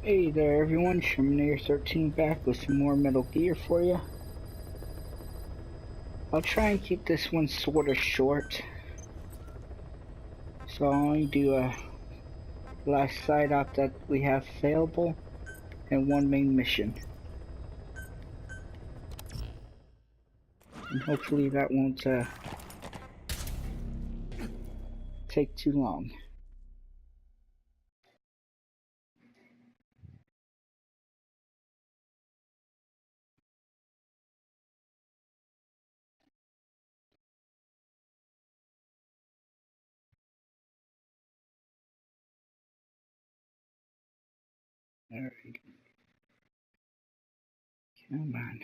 Hey there everyone, Terminator 13 back with some more Metal Gear for you. I'll try and keep this one sorta short. So I'll only do a last side op that we have available and one main mission. And hopefully that won't take too long. Alright. Come on.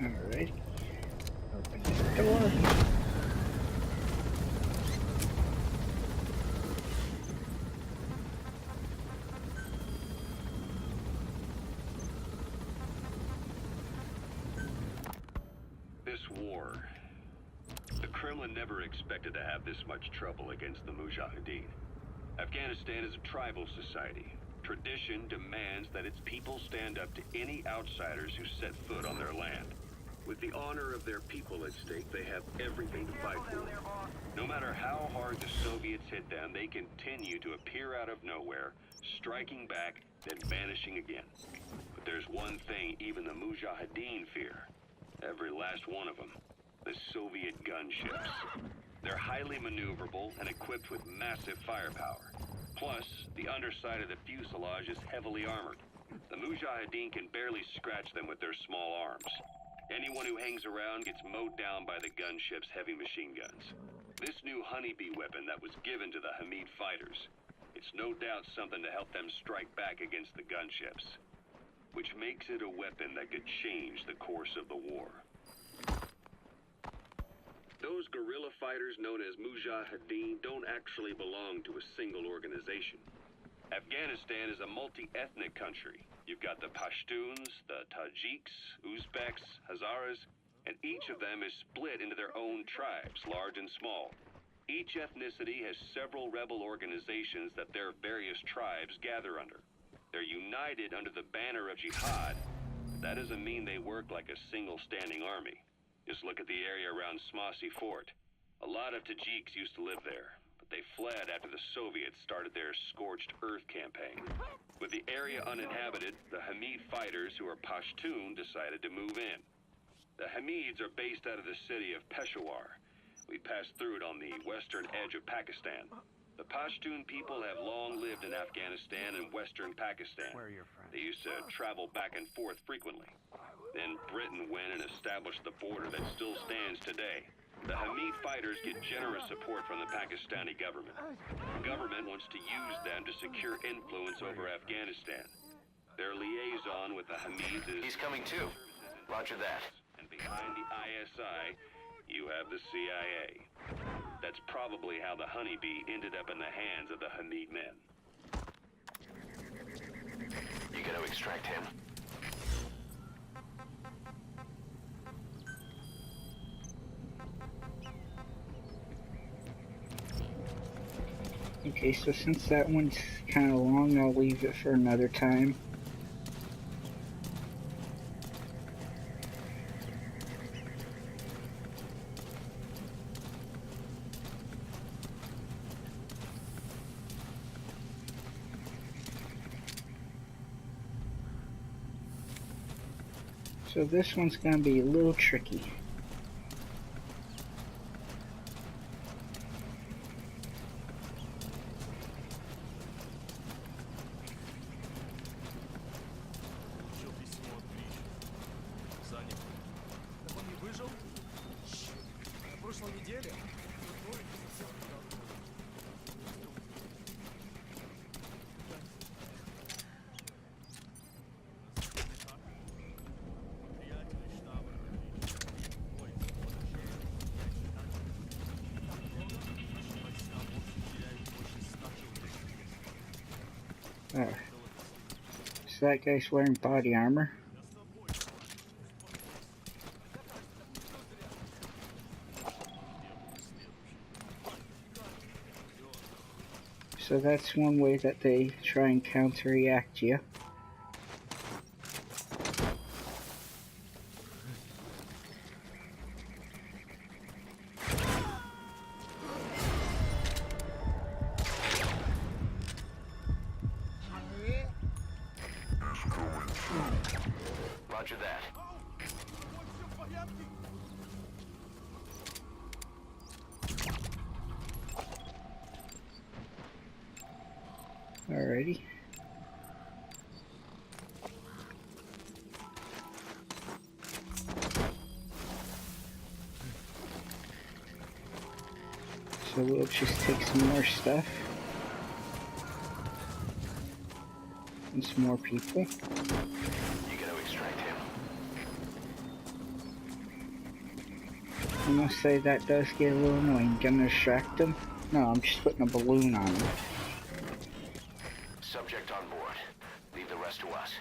Alright. Open the door. This war, the Kremlin never expected to have this much trouble against the Mujahideen. Afghanistan is a tribal society. Tradition demands that its people stand up to any outsiders who set foot on their land. With the honor of their people at stake, they have everything to fight for. No matter how hard the Soviets hit them, they continue to appear out of nowhere, striking back, then vanishing again. But there's one thing even the Mujahideen fear. Every last one of them. The Soviet gunships. They're highly maneuverable and equipped with massive firepower. Plus, the underside of the fuselage is heavily armored. The Mujahideen can barely scratch them with their small arms. Anyone who hangs around gets mowed down by the gunship's heavy machine guns. This new honeybee weapon that was given to the Hamid fighters, it's no doubt something to help them strike back against the gunships, which makes it a weapon that could change the course of the war. Those guerrilla fighters known as Mujahideen don't actually belong to a single organization. Afghanistan is a multi-ethnic country. You've got the Pashtuns, the Tajiks, Uzbeks, Hazaras, and each of them is split into their own tribes, large and small. Each ethnicity has several rebel organizations that their various tribes gather under. They're united under the banner of jihad. That doesn't mean they work like a single standing army. Just look at the area around Smasi Fort. A lot of Tajiks used to live there, but they fled after the Soviets started their scorched earth campaign. With the area uninhabited, the Hamid fighters, who are Pashtun, decided to move in. The Hamids are based out of the city of Peshawar. We passed through it on the western edge of Pakistan. The Pashtun people have long lived in Afghanistan and western Pakistan. Where are your friends? They used to travel back and forth frequently. Then Britain went and established the border that still stands today. The Hamid fighters get generous support from the Pakistani government. The government wants to use them to secure influence over Afghanistan. Their liaison with the Hamids is... He's coming too. Roger that. And behind the ISI, you have the CIA. That's probably how the honeybee ended up in the hands of the Hamid men. You gonna extract him? Okay, so since that one's kinda long, I'll leave it for another time. So this one's gonna be a little tricky. So that guy's wearing body armor. So that's one way that they try and counteract you. Roger that. Alrighty. So we'll just take some more stuff. And some more people. You gotta extract him. I must say that does get a little annoying. Gonna distract them? No, I'm just putting a balloon on them. Subject on board. Leave the rest to us.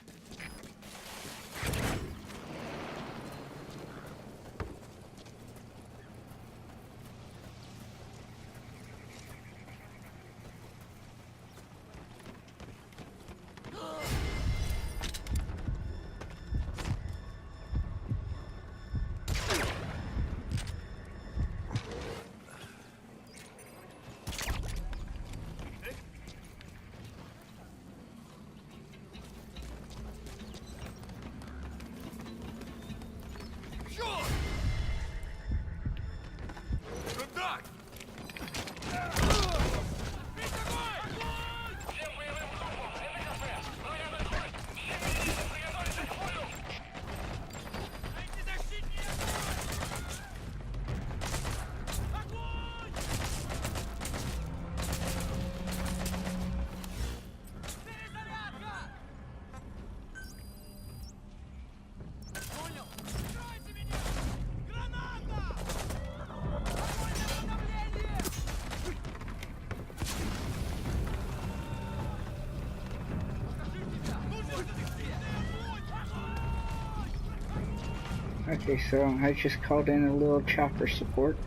Okay, so I just called in a little chopper support.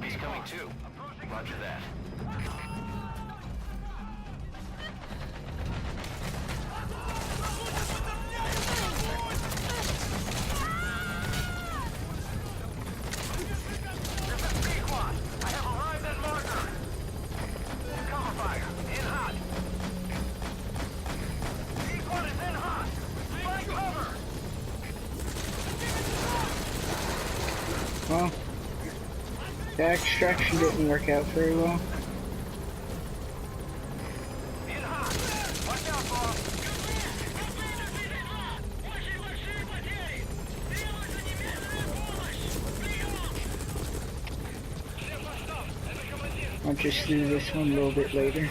He's coming too. Roger that. Well, the extraction didn't work out very well. I'll just do this one a little bit later.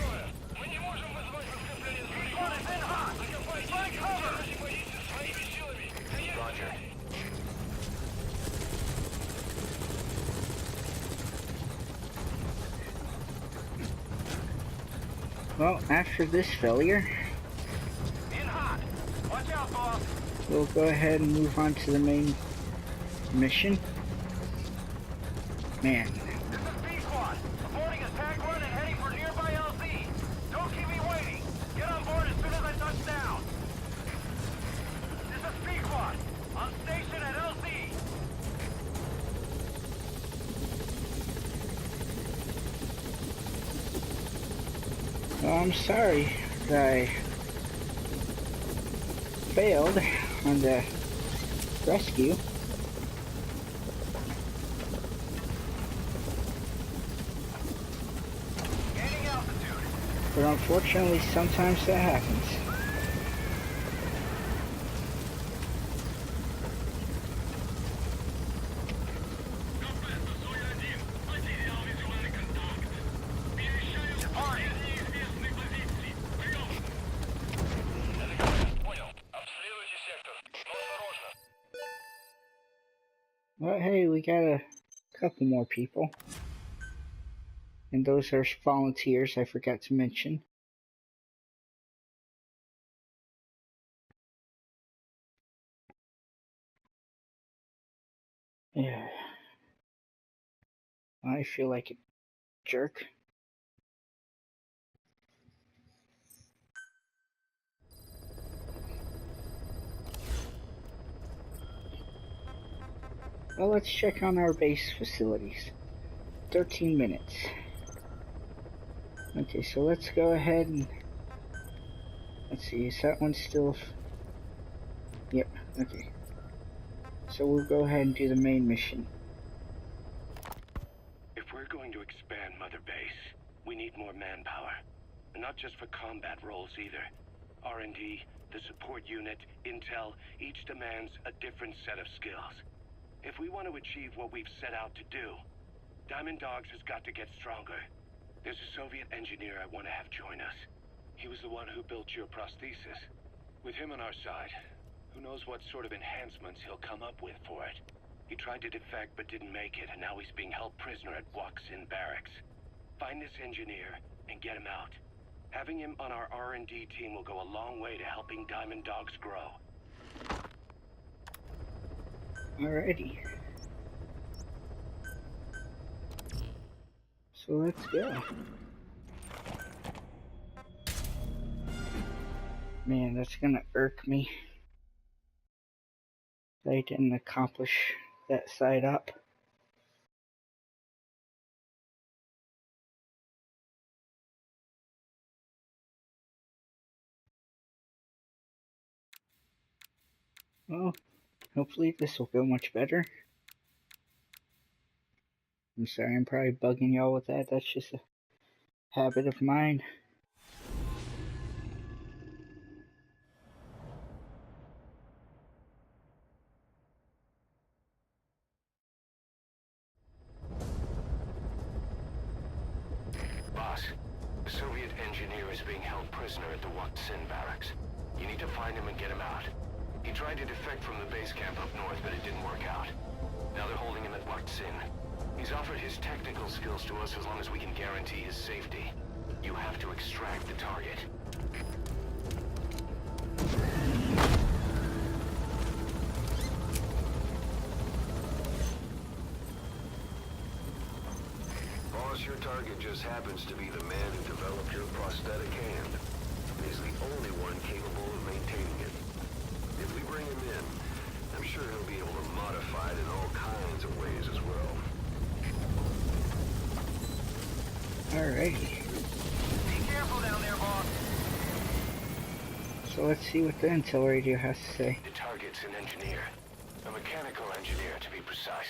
Roger. Well, after this failure, we'll go ahead and move on to the main mission. Man, well, I'm sorry that I failed on the rescue. But unfortunately, sometimes that happens. Well, hey, we got a couple more people. And those are volunteers, I forgot to mention. Yeah. I feel like a jerk. Well, let's check on our base facilities. 13 minutes. Okay, so let's go ahead and... Let's see, is that one still... Yep, okay. So we'll go ahead and do the main mission. If we're going to expand Mother Base, we need more manpower. Not just for combat roles either. R&D, the support unit, intel, each demands a different set of skills. If we want to achieve what we've set out to do, Diamond Dogs has got to get stronger. There's a Soviet engineer I want to have join us. He was the one who built your prosthesis. With him on our side, who knows what sort of enhancements he'll come up with for it. He tried to defect but didn't make it, and now he's being held prisoner at Waksin Barracks. Find this engineer and get him out. Having him on our R&D team will go a long way to helping Diamond Dogs grow. Alrighty. So let's go. Man, that's gonna irk me. I didn't accomplish that side up. Well, hopefully this will go much better. I'm sorry, I'm probably bugging y'all with that. That's just a habit of mine. Boss, the Soviet engineer is being held prisoner at the Waksin Barracks. You need to find him and get him out. He tried to defect from the base camp up north, but it didn't work out. Now they're holding him at Waksin. He's offered his technical skills to us as long as we can guarantee his safety. You have to extract the target. Boss, your target just happens to be the man who developed your prosthetic hand. He's the only one capable of maintaining it. If we bring him in, I'm sure he'll be able to modify it in all kinds of ways as well. Alrighty. Be careful down there, boss. So let's see what the intel radio has to say. The target's an engineer. A mechanical engineer, to be precise.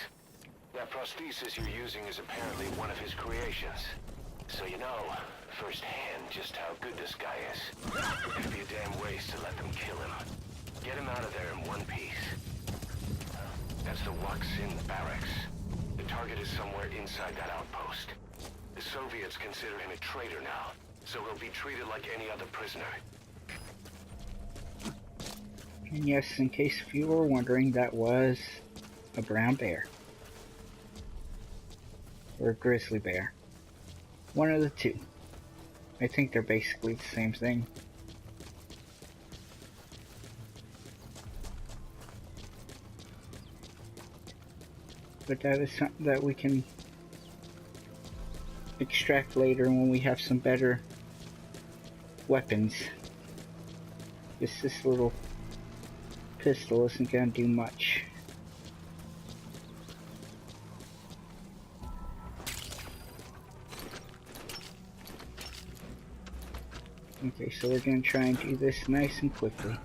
That prosthesis you're using is apparently one of his creations. So you know, firsthand, just how good this guy is. It'd be a damn waste to let them kill him. Get him out of there in one piece. That's the Waksin Barracks. The target is somewhere inside that outpost. The Soviets consider him a traitor now, so he'll be treated like any other prisoner. And yes, in case if you were wondering, that was a brown bear. Or a grizzly bear. One of the two. I think they're basically the same thing. But that is something that we can extract later when we have some better weapons. Just this little pistol isn't going to do much. Okay, so we're going to try and do this nice and quickly.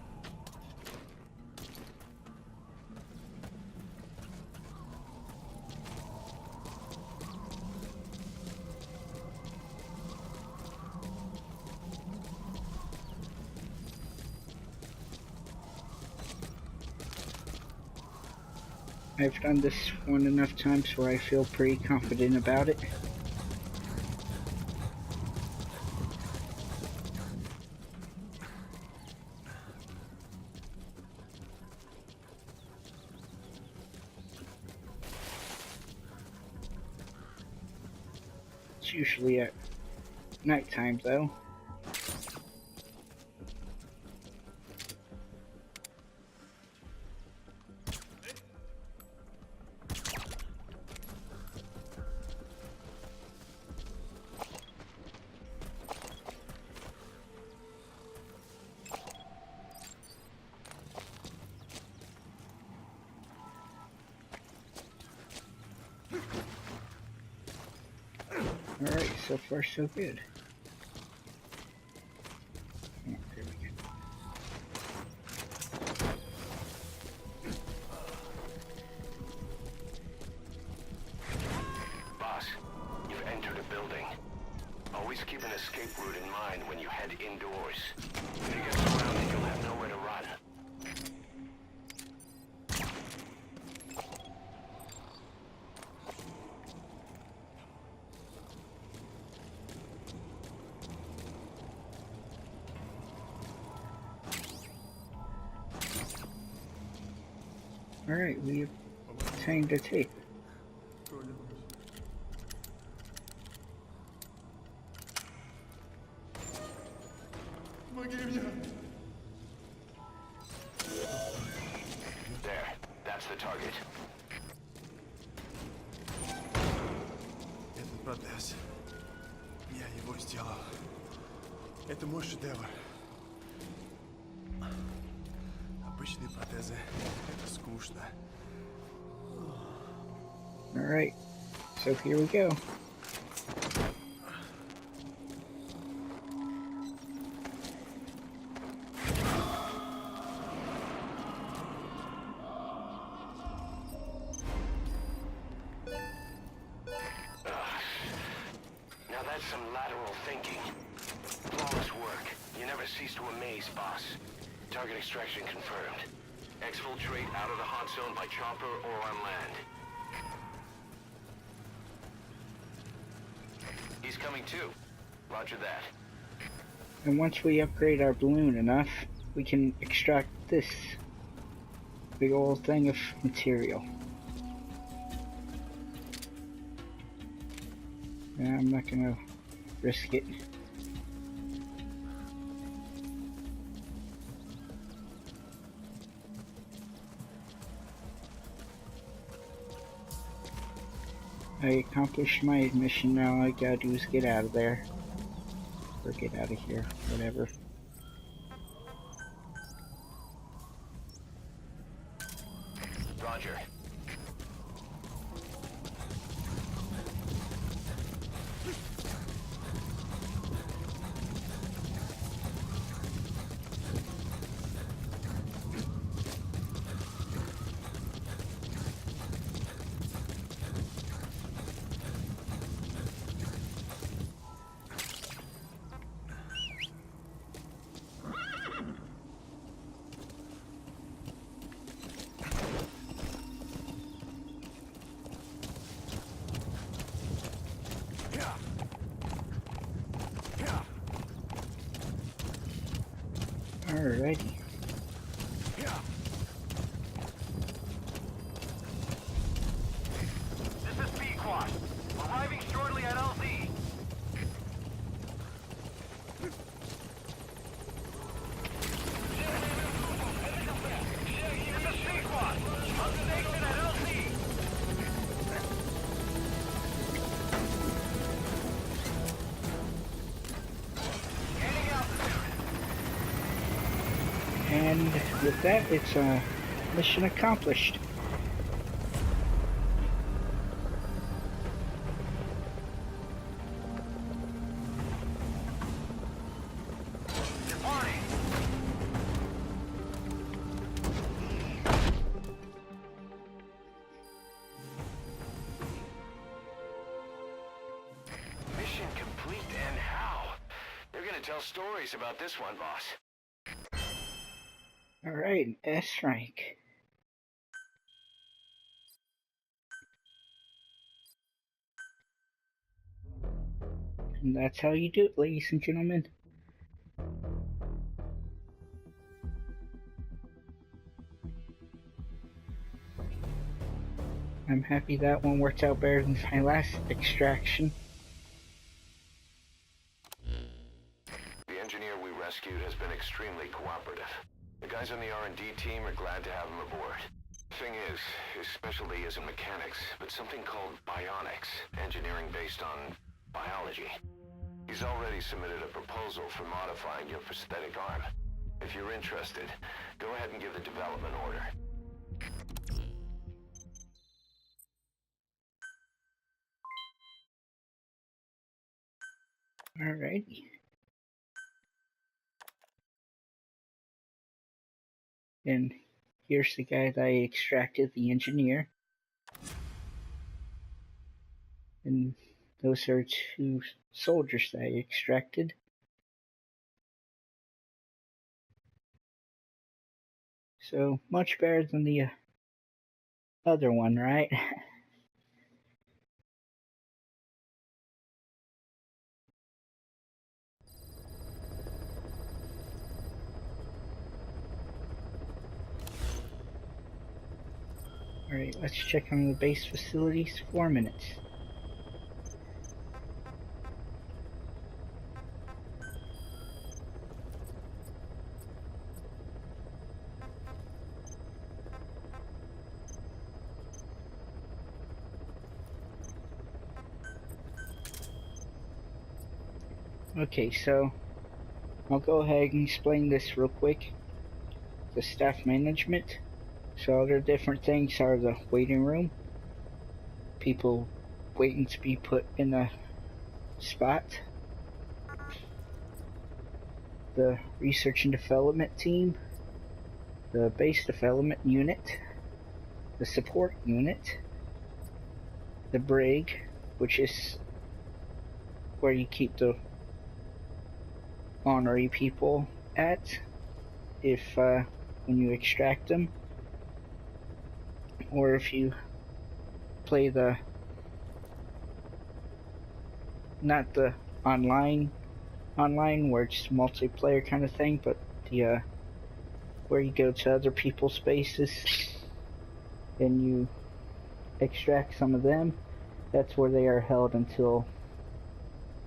I've done this one enough times where I feel pretty confident about it. It's usually at nighttime though. Alright, so far so good. Oh, there we go. Boss, you've entered a building. Always keep an escape route in mind when you head indoors. If you get surrounded, you'll have nowhere to run. Alright, we obtained a tape. There, that's the target. Этот протез. Я его сделал. Это мой шедевр. Обычные протезы. Это скучно. Alright, so here we go. Now that's some lateral thinking. Flawless work. You never cease to amaze, boss. Target extraction confirmed. Exfiltrate out of the hot zone by chopper or on land. He's coming too. Roger that. And once we upgrade our balloon enough, we can extract this big old thing of material. Yeah, I'm not gonna risk it. I accomplished my mission. Now all I gotta do is get out of there. Or get out of here, whatever. Roger. Alrighty. This is Pequod. Arriving shortly at LZ. This is Pequod. On station at LZ. Gaining altitude. And with that, it's mission accomplished. Departing. Mission complete, and how? They're gonna tell stories about this one, boss. Alright, S rank. And that's how you do it, ladies and gentlemen. I'm happy that one worked out better than my last extraction. his specialty isn't mechanics, but something called bionics, engineering based on biology. He's already submitted a proposal for modifying your prosthetic arm. If you're interested, go ahead and give the development order. Alrighty. And here's the guy that I extracted, the engineer. And those are 2 soldiers that I extracted. So much better than the other one, right? Alright, let's check on the base facilities. 4 minutes. Okay, so I'll go ahead and explain this real quick. The staff management. So other different things are the waiting room. People waiting to be put in a spot. The research and development team. The base development unit. The support unit. The brig, which is where you keep the honorary people at if when you extract them, or if you play the not the online where it's multiplayer kind of thing, but the where you go to other people's bases and you extract some of them. That's where they are held until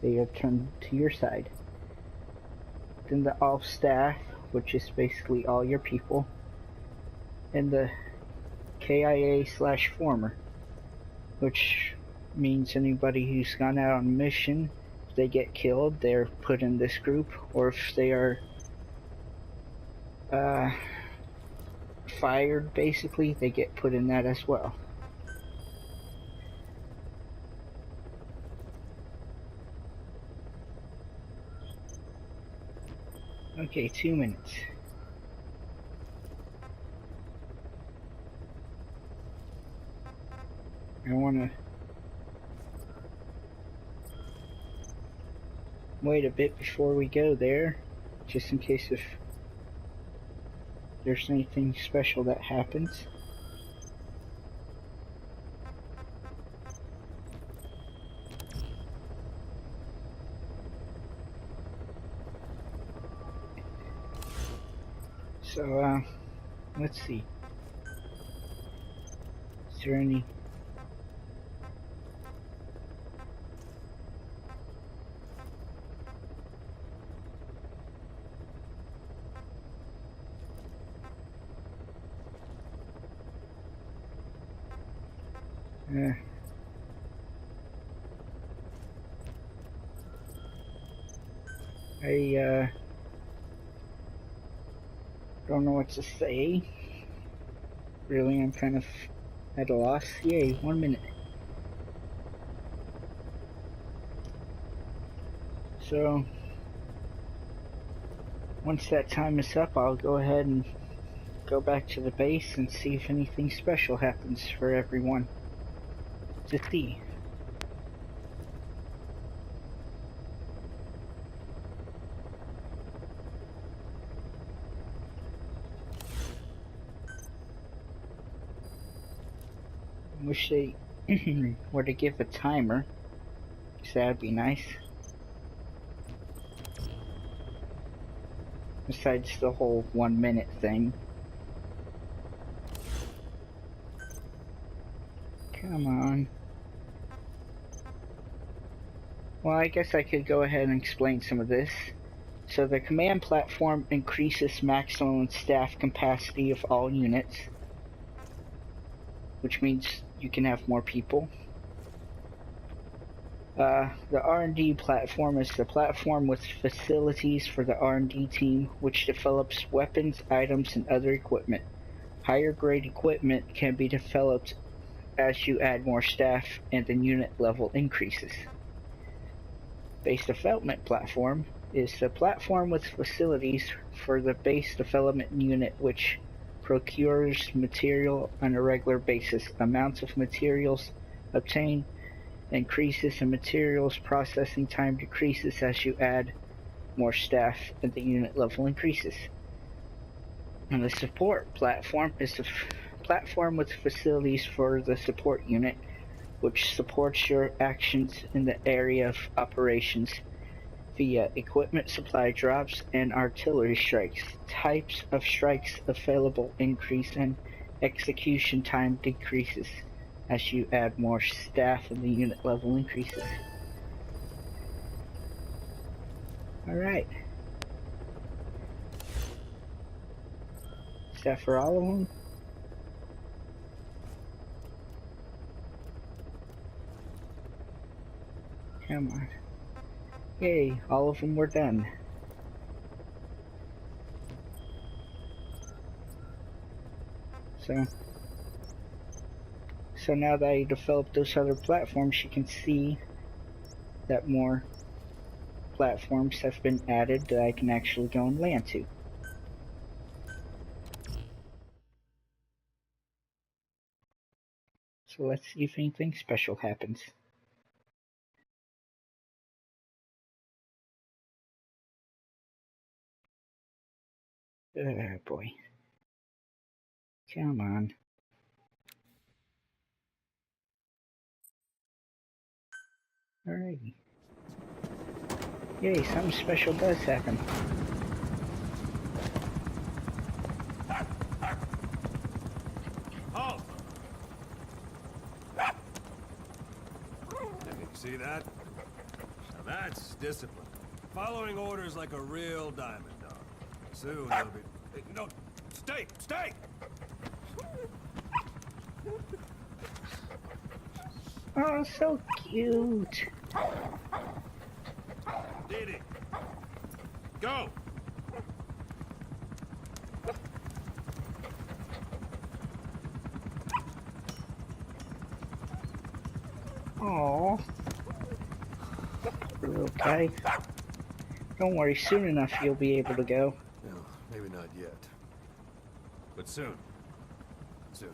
they are turned to your side. Then the all staff, which is basically all your people, and the KIA/former, which means anybody who's gone out on a mission, if they get killed, they're put in this group, or if they are fired, basically, they get put in that as well. Okay, 2 minutes. I wanna wait a bit before we go there, just in case if there's anything special that happens. So, let's see. Is there any... I don't know what to say. Really, I'm kind of at a loss. Yay, 1 minute. So, once that time is up, I'll go ahead and go back to the base and see if anything special happens for everyone to see. Wish they were to give a timer, because that'd be nice. Besides the whole 1 minute thing. Come on. Well, I guess I could go ahead and explain some of this. So the command platform increases maximum staff capacity of all units. which means you can have more people. The R&D platform is the platform with facilities for the R&D team, which develops weapons, items, and other equipment. Higher grade equipment can be developed as you add more staff and the unit level increases. Base development platform is the platform with facilities for the base development unit, which procures material on a regular basis. Amounts of materials obtained increases and materials processing time decreases as you add more staff and the unit level increases. And the support platform is the platform with facilities for the support unit, which supports your actions in the area of operations via equipment supply drops and artillery strikes. Types of strikes available increase and execution time decreases as you add more staff and the unit level increases. Alright. Is that for all of them? Come on. Yay, all of them were done. So now that I developed those other platforms, you can see that more platforms have been added that I can actually go and land to. So let's see if anything special happens. Oh boy. Come on. Alrighty. Yay, something special does happen. Halt! You see that? Now that's discipline. Following orders like a real diamond dog. Soon you'll be... Hey, no! Stay! Stay! Oh, so cute. Did it? Go! Aww. Poor little guy. Don't worry, soon enough you'll be able to go. No, maybe not yet. But soon. Soon.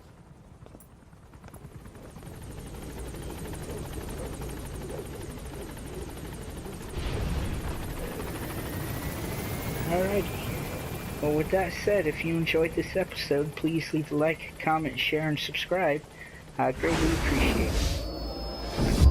Alrighty. Well, with that said, if you enjoyed this episode, please leave a like, comment, share, and subscribe. I'd greatly appreciate it.